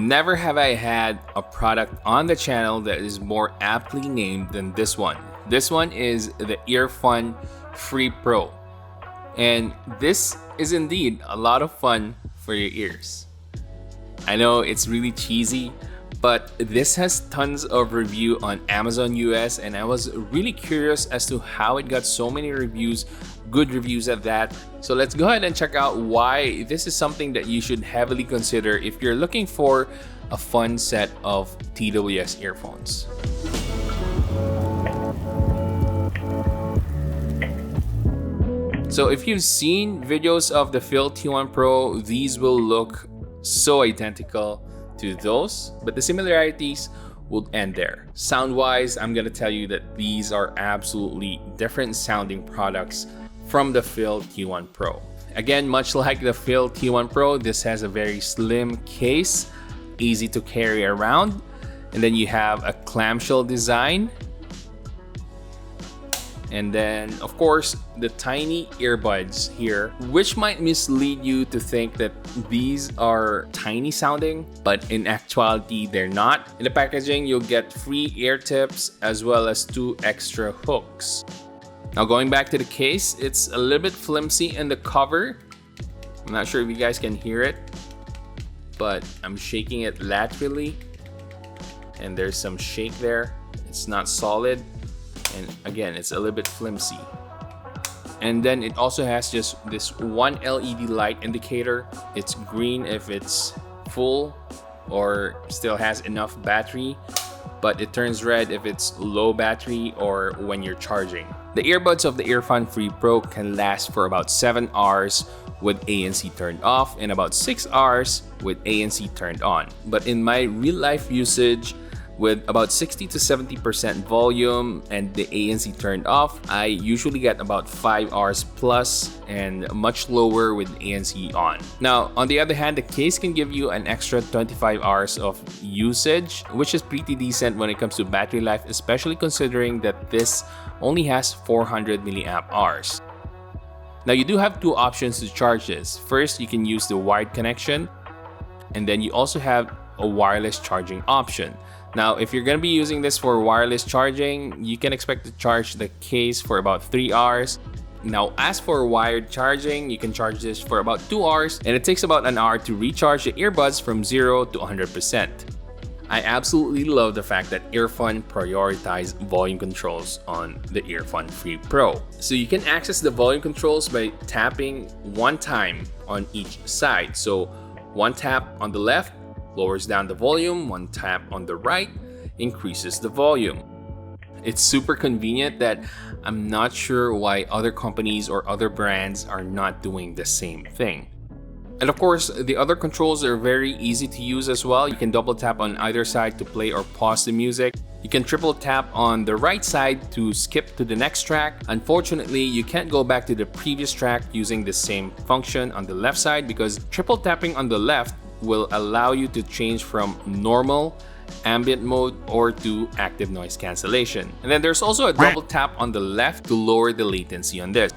Never have I had a product on the channel that is more aptly named than this one. This one is the Earfun Free Pro. And this is indeed a lot of fun for your ears. I know it's really cheesy, but this has tons of review on Amazon US, and I was really curious as to how it got so many reviews, good reviews at that. So let's go ahead and check out why this is something that you should heavily consider if you're looking for a fun set of TWS earphones. So if you've seen videos of the FIIL T1 Pro, these will look so identical to those, but the similarities will end there. Sound wise, I'm gonna tell you that these are absolutely different sounding products from the FIIL T1 Pro. Again, much like the FIIL T1 Pro, this has a very slim case, easy to carry around, and then you have a clamshell design. And then, of course, the tiny earbuds here, which might mislead you to think that these are tiny sounding, but in actuality, they're not. In the packaging, you'll get free ear tips as well as 2 extra hooks. Now, going back to the case, it's a little bit flimsy in the cover. I'm not sure if you guys can hear it, but I'm shaking it laterally, and there's some shake there. It's not solid. And again, it's a little bit flimsy. And then it also has just this one LED light indicator. It's green if it's full or still has enough battery, but it turns red if it's low battery or when you're charging. The earbuds of the Earfun Free Pro can last for about 7 hours with ANC turned off and about 6 hours with ANC turned on. But in my real life usage, with about 60 to 70% volume and the ANC turned off, I usually get about 5 hours plus and much lower with ANC on. Now, on the other hand, the case can give you an extra 25 hours of usage, which is pretty decent when it comes to battery life, especially considering that this only has 400 milliamp hours. Now, you do have 2 options to charge this. First, you can use the wired connection, and then you also have a wireless charging option. Now, if you're going to be using this for wireless charging, you can expect to charge the case for about 3 hours. Now, as for wired charging, you can charge this for about 2 hours, and it takes about an hour to recharge the earbuds from 0 to 100%. I absolutely love the fact that Earfun prioritized volume controls on the Earfun Free Pro. So you can access the volume controls by tapping 1 time on each side. So 1 tap on the left lowers down the volume, 1 tap on the right increases the volume. It's super convenient that I'm not sure why other companies or other brands are not doing the same thing. And of course, the other controls are very easy to use as well. You can double tap on either side to play or pause the music. You can triple tap on the right side to skip to the next track. Unfortunately, you can't go back to the previous track using the same function on the left side because triple tapping on the left will allow you to change from normal, ambient mode, or to active noise cancellation. And then there's also a double tap on the left to lower the latency on this.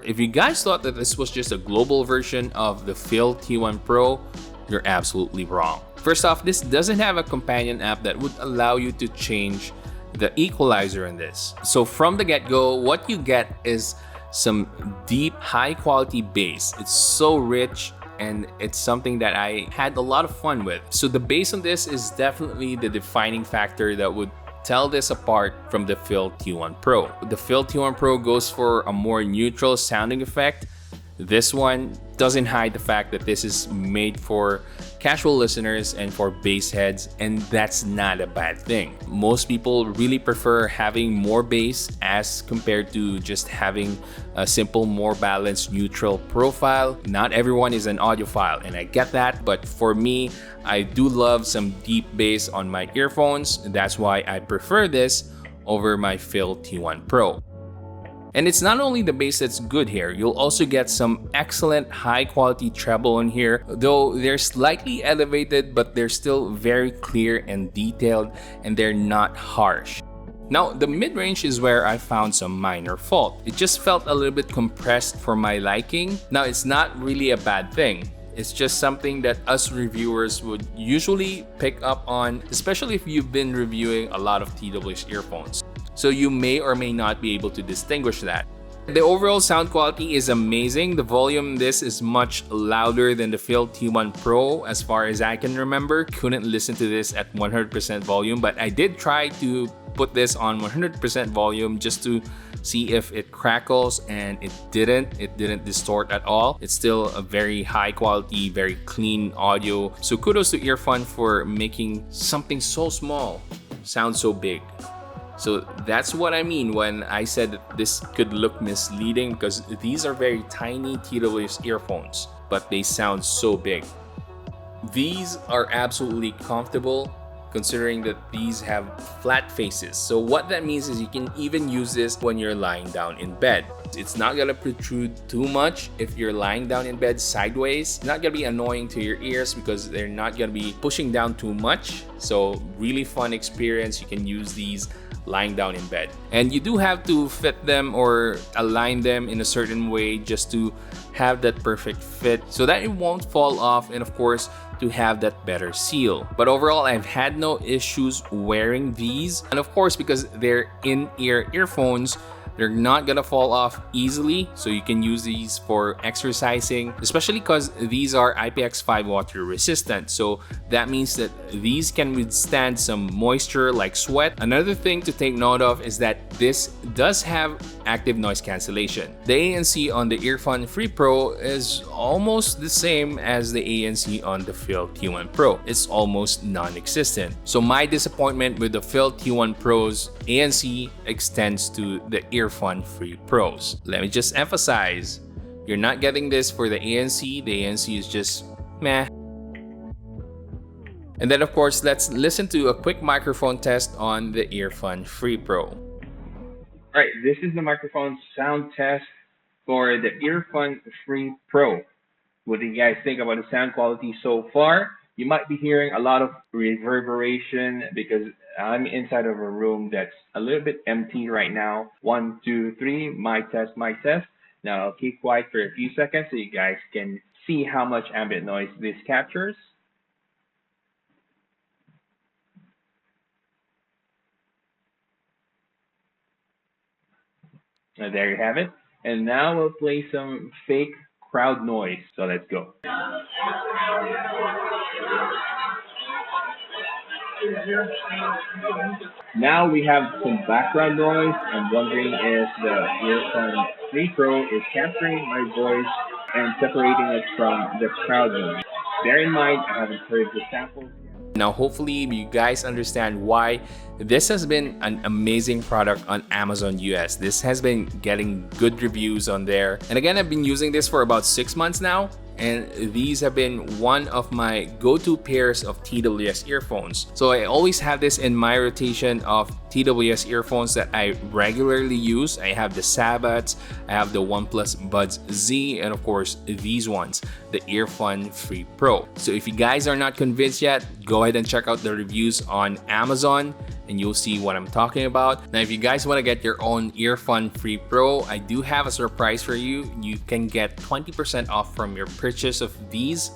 If you guys thought that this was just a global version of the FIIL T1 Pro, you're absolutely wrong. First off, this doesn't have a companion app that would allow you to change the equalizer in this. So from the get-go, what you get is some deep, high-quality bass. It's so rich, and it's something that I had a lot of fun with. So the bass on this is definitely the defining factor that would tell this apart from the FIIL T1 Pro. The FIIL T1 Pro goes for a more neutral sounding effect. This one doesn't hide the fact that this is made for casual listeners and for bass heads, and that's not a bad thing. Most people really prefer having more bass as compared to just having a simple, more balanced, neutral profile. Not everyone is an audiophile, and I get that, but for me, I do love some deep bass on my earphones. That's why I prefer this over my FIIL T1 Pro. And it's not only the bass that's good here, you'll also get some excellent high quality treble in here, though they're slightly elevated, but they're still very clear and detailed, and they're not harsh. Now, the mid-range is where I found some minor fault. It just felt a little bit compressed for my liking. Now, it's not really a bad thing. It's just something that us reviewers would usually pick up on, especially if you've been reviewing a lot of TWS earphones. So you may or may not be able to distinguish that. The overall sound quality is amazing. The volume in this is much louder than the FIIL T1 Pro as far as I can remember. Couldn't listen to this at 100% volume, but I did try to put this on 100% volume just to see if it crackles, and it didn't distort at all. It's still a very high quality, very clean audio. So kudos to Earfun for making something so small sound so big. So that's what I mean when I said that this could look misleading, because these are very tiny TWS earphones, but they sound so big. These are absolutely comfortable, considering that these have flat faces. So what that means is you can even use this when you're lying down in bed. It's not gonna protrude too much if you're lying down in bed sideways. It's not gonna be annoying to your ears because they're not gonna be pushing down too much. So really fun experience. You can use these lying down in bed. And you do have to fit them or align them in a certain way just to have that perfect fit so that it won't fall off, and of course to have that better seal. But overall, I've had no issues wearing these, and of course because they're in-ear earphones, they're not gonna fall off easily, so you can use these for exercising, especially because these are IPX5 water resistant. So that means that these can withstand some moisture like sweat. Another thing to take note of is that this does have active noise cancellation. The ANC on the Earfun Free Pro is almost the same as the ANC on the FIIL T1 Pro. It's almost non-existent. So my disappointment with the FIIL T1 Pro's ANC extends to the Earfun Free Pros. Let me just emphasize, you're not getting this for the ANC. The ANC is just meh. And then of course, let's listen to a quick microphone test on the Earfun Free Pro. Alright, this is the microphone sound test for the Earfun Free Pro. What do you guys think about the sound quality so far? You might be hearing a lot of reverberation because I'm inside of a room that's a little bit empty right now. 1, 2, 3, mic test, mic test. Now I'll keep quiet for a few seconds so you guys can see how much ambient noise this captures. And there you have it. And now we'll play some fake crowd noise. So let's go. Now we have some background noise. I'm wondering if the Earfun Free Pro is capturing my voice and separating it from the crowd noise. Bear in mind, I haven't heard the samples yet. Now, hopefully you guys understand why this has been an amazing product on Amazon US. This has been getting good reviews on there. And again, I've been using this for about 6 months now. And these have been one of my go-to pairs of TWS earphones. So I always have this in my rotation of TWS earphones that I regularly use. I have the Sabbats, I have the OnePlus Buds Z, and of course these ones, the Earfun Free Pro. So if you guys are not convinced yet, go ahead and check out the reviews on Amazon and you'll see what I'm talking about. Now, if you guys want to get your own Earfun Free Pro, I do have a surprise for you. You can get 20% off from your purchase of these.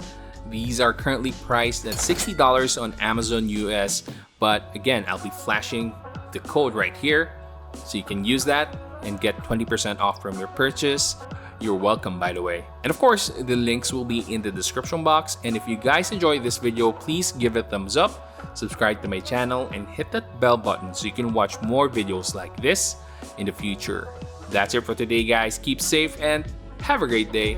These are currently priced at $60 on Amazon US, but again, I'll be flashing the code right here so you can use that and get 20% off from your purchase. You're welcome, by the way. And of course, the links will be in the description box. And if you guys enjoyed this video, please give it a thumbs up, subscribe to my channel, and hit that bell button so you can watch more videos like this in the future. That's it for today, guys. Keep safe and have a great day.